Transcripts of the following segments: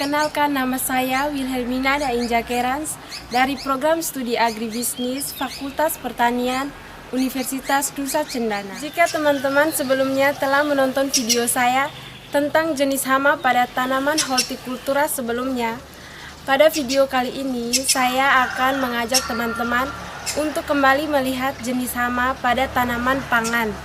Perkenalkan, nama saya Wilhelmina Dainja Kerans dari Program Studi Agribisnis Fakultas Pertanian Universitas Nusa Cendana. Jika teman-teman sebelumnya telah menonton video saya tentang jenis hama pada tanaman hortikultura sebelumnya, pada video kali ini saya akan mengajak teman-teman untuk kembali melihat jenis hama pada tanaman pangan.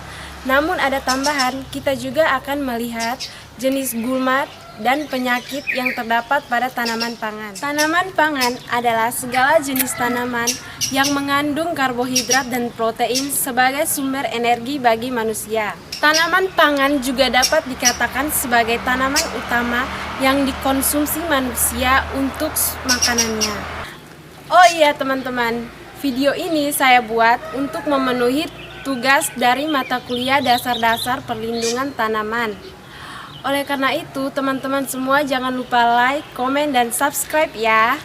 Namun ada tambahan, kita juga akan melihat jenis gulma dan penyakit yang terdapat pada tanaman pangan. Tanaman pangan adalah segala jenis tanaman yang mengandung karbohidrat dan protein sebagai sumber energi bagi manusia. Tanaman pangan juga dapat dikatakan sebagai tanaman utama yang dikonsumsi manusia untuk makanannya. Oh iya teman-teman, video ini saya buat untuk memenuhi tugas dari mata kuliah dasar-dasar perlindungan tanaman. Oleh karena itu, teman-teman semua jangan lupa like, komen, dan subscribe ya.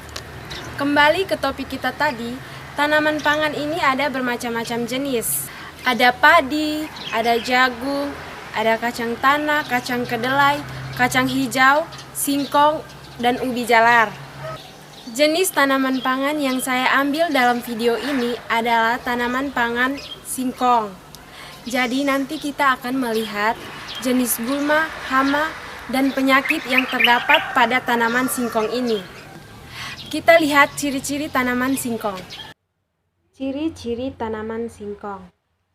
Kembali ke topik kita tadi, tanaman pangan ini ada bermacam-macam jenis. Ada padi, ada jagung, ada kacang tanah, kacang kedelai, kacang hijau, singkong, dan ubi jalar. Jenis tanaman pangan yang saya ambil dalam video ini adalah tanaman pangan singkong. Jadi nanti kita akan melihat jenis gulma, hama, dan penyakit yang terdapat pada tanaman singkong ini. Kita lihat ciri-ciri tanaman singkong. Ciri-ciri tanaman singkong.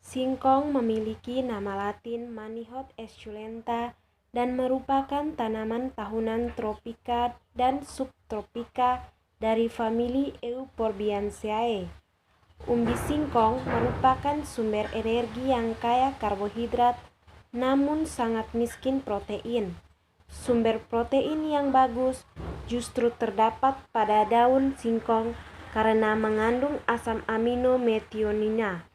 Singkong memiliki nama latin Manihot esculenta dan merupakan tanaman tahunan tropika dan subtropika dari famili Euphorbiaceae. Umbi singkong merupakan sumber energi yang kaya karbohidrat namun sangat miskin protein. Sumber protein yang bagus justru terdapat pada daun singkong karena mengandung asam amino metionina.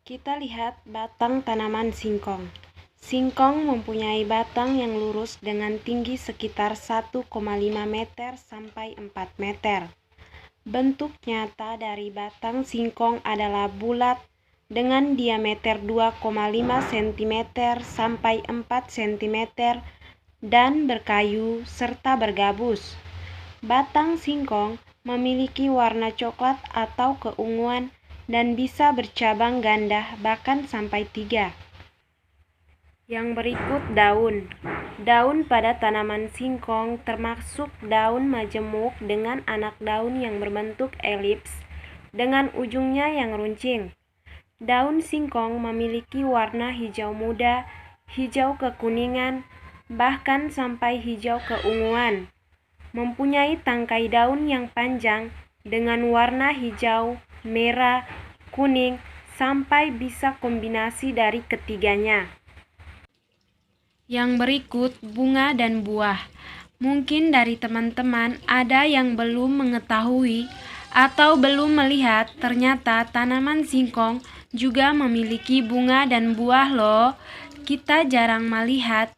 Kita lihat batang tanaman singkong. Singkong mempunyai batang yang lurus dengan tinggi sekitar 1,5 meter sampai 4 meter. Bentuk nyata dari batang singkong adalah bulat dengan diameter 2,5 cm sampai 4 cm dan berkayu serta bergabus. Batang singkong memiliki warna coklat atau keunguan dan bisa bercabang ganda bahkan sampai 3. Yang berikut daun. Daun pada tanaman singkong termasuk daun majemuk dengan anak daun yang berbentuk elips dengan ujungnya yang runcing. Daun singkong memiliki warna hijau muda, hijau kekuningan, bahkan sampai hijau keunguan. Mempunyai tangkai daun yang panjang dengan warna hijau, merah, kuning, sampai bisa kombinasi dari ketiganya. Yang berikut bunga dan buah. Mungkin dari teman-teman ada yang belum mengetahui atau belum melihat ternyata tanaman singkong juga memiliki bunga dan buah loh. Kita jarang melihat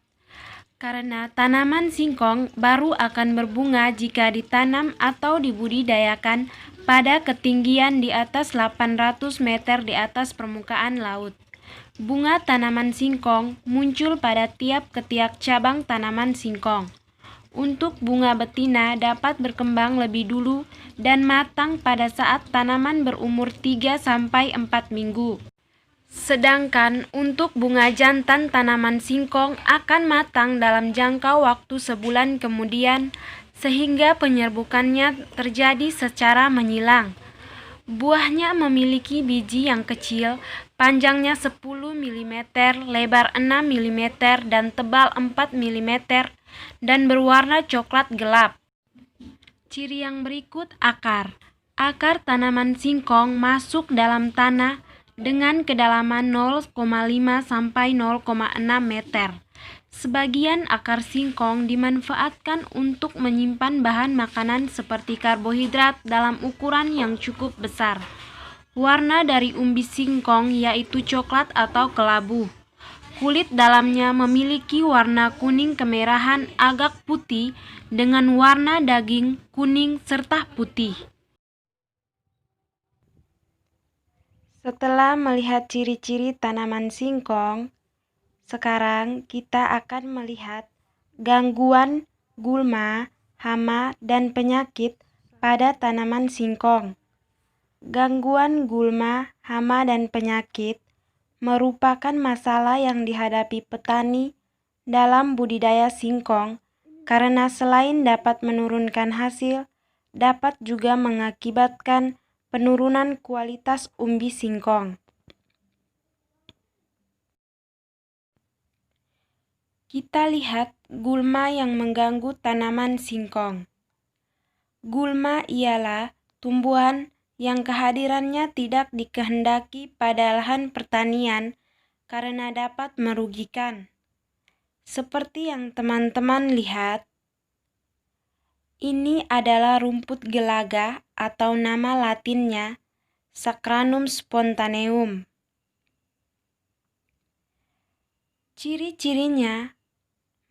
karena tanaman singkong baru akan berbunga jika ditanam atau dibudidayakan pada ketinggian di atas 800 meter di atas permukaan laut. Bunga tanaman singkong muncul pada tiap-ketiak cabang tanaman singkong. Untuk bunga betina dapat berkembang lebih dulu dan matang pada saat tanaman berumur 3-4 minggu. Sedangkan untuk bunga jantan tanaman singkong akan matang dalam jangka waktu sebulan kemudian sehingga penyerbukannya terjadi secara menyilang. Buahnya memiliki biji yang kecil, panjangnya 10 mm, lebar 6 mm, dan tebal 4 mm, dan berwarna coklat gelap. Ciri yang berikut akar. Akar tanaman singkong masuk dalam tanah dengan kedalaman 0,5 sampai 0,6 meter. Sebagian akar singkong dimanfaatkan untuk menyimpan bahan makanan seperti karbohidrat dalam ukuran yang cukup besar. Warna dari umbi singkong yaitu coklat atau kelabu. Kulit dalamnya memiliki warna kuning kemerahan agak putih dengan warna daging kuning serta putih. Setelah melihat ciri-ciri tanaman singkong, sekarang kita akan melihat gangguan gulma, hama, dan penyakit pada tanaman singkong. Gangguan gulma, hama, dan penyakit merupakan masalah yang dihadapi petani dalam budidaya singkong karena selain dapat menurunkan hasil, dapat juga mengakibatkan penurunan kualitas umbi singkong. Kita lihat gulma yang mengganggu tanaman singkong. Gulma ialah tumbuhan yang kehadirannya tidak dikehendaki pada lahan pertanian karena dapat merugikan. Seperti yang teman-teman lihat, ini adalah rumput gelaga atau nama latinnya Saccharinum spontaneum. Ciri-cirinya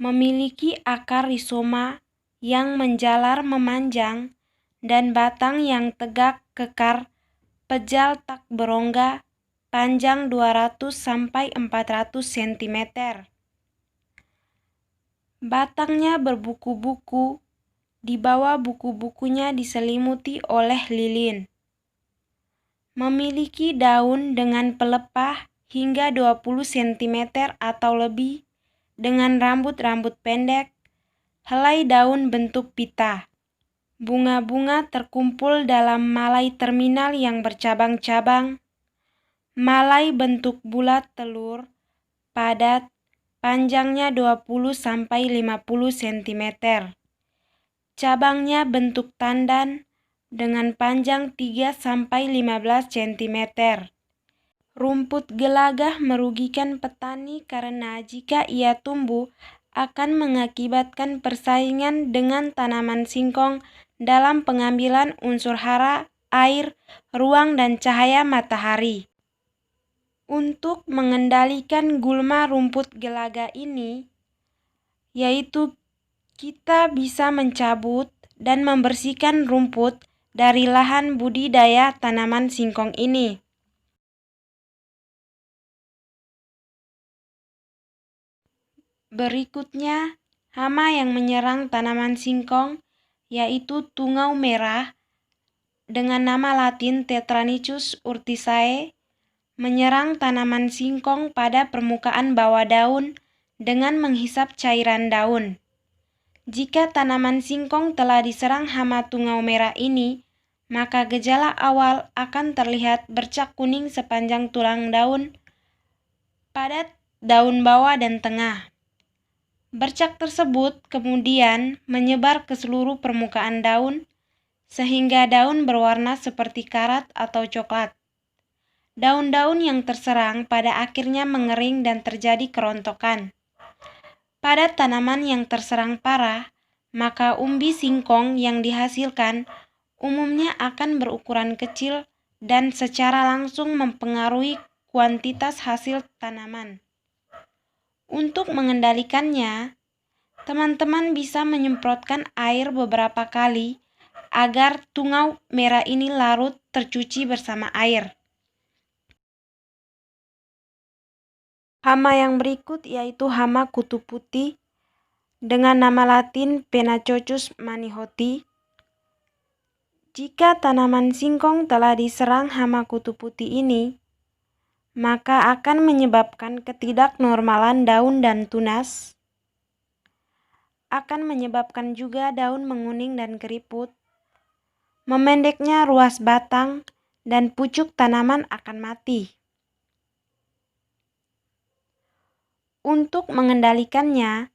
memiliki akar rizoma yang menjalar memanjang dan batang yang tegak kekar, pejal tak berongga, panjang 200-400 cm. Batangnya berbuku-buku, di bawah buku-bukunya diselimuti oleh lilin. Memiliki daun dengan pelepah hingga 20 cm atau lebih, dengan rambut-rambut pendek, helai daun bentuk pita. Bunga-bunga terkumpul dalam malai terminal yang bercabang-cabang. Malai bentuk bulat telur, padat, panjangnya 20-50 cm. Cabangnya bentuk tandan dengan panjang 3-15 cm. Rumput gelagah merugikan petani karena jika ia tumbuh akan mengakibatkan persaingan dengan tanaman singkong dalam pengambilan unsur hara, air, ruang, dan cahaya matahari. Untuk mengendalikan gulma rumput gelaga ini, yaitu kita bisa mencabut dan membersihkan rumput dari lahan budidaya tanaman singkong ini. Berikutnya, hama yang menyerang tanaman singkong yaitu tungau merah dengan nama latin Tetranychus urticae menyerang tanaman singkong pada permukaan bawah daun dengan menghisap cairan daun. Jika tanaman singkong telah diserang hama tungau merah ini, maka gejala awal akan terlihat bercak kuning sepanjang tulang daun pada daun bawah dan tengah. Bercak tersebut kemudian menyebar ke seluruh permukaan daun, sehingga daun berwarna seperti karat atau coklat. Daun-daun yang terserang pada akhirnya mengering dan terjadi kerontokan. Pada tanaman yang terserang parah, maka umbi singkong yang dihasilkan umumnya akan berukuran kecil dan secara langsung mempengaruhi kuantitas hasil tanaman. Untuk mengendalikannya, teman-teman bisa menyemprotkan air beberapa kali agar tungau merah ini larut tercuci bersama air. Hama yang berikut yaitu hama kutu putih dengan nama latin Phencochus manihoti. Jika tanaman singkong telah diserang hama kutu putih ini, maka akan menyebabkan ketidaknormalan daun dan tunas, akan menyebabkan juga daun menguning dan keriput, memendeknya ruas batang, dan pucuk tanaman akan mati. Untuk mengendalikannya,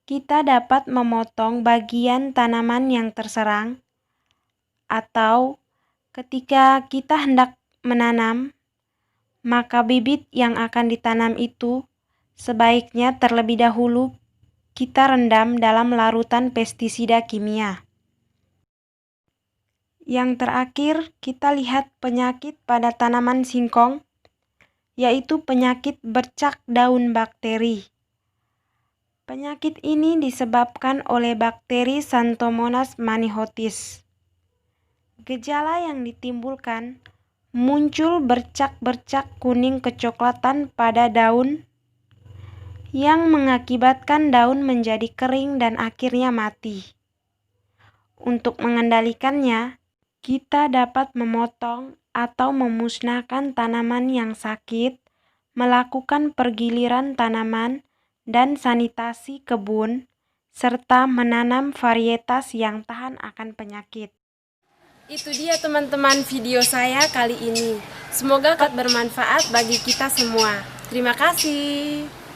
kita dapat memotong bagian tanaman yang terserang, atau ketika kita hendak menanam, maka bibit yang akan ditanam itu sebaiknya terlebih dahulu kita rendam dalam larutan pestisida kimia. Yang terakhir, kita lihat penyakit pada tanaman singkong, yaitu penyakit bercak daun bakteri. Penyakit ini disebabkan oleh bakteri Xanthomonas manihotis. Gejala yang ditimbulkan muncul bercak-bercak kuning kecoklatan pada daun yang mengakibatkan daun menjadi kering dan akhirnya mati. Untuk mengendalikannya, kita dapat memotong atau memusnahkan tanaman yang sakit, melakukan pergiliran tanaman dan sanitasi kebun, serta menanam varietas yang tahan akan penyakit. Itu dia teman-teman video saya kali ini. Semoga bermanfaat bagi kita semua. Terima kasih.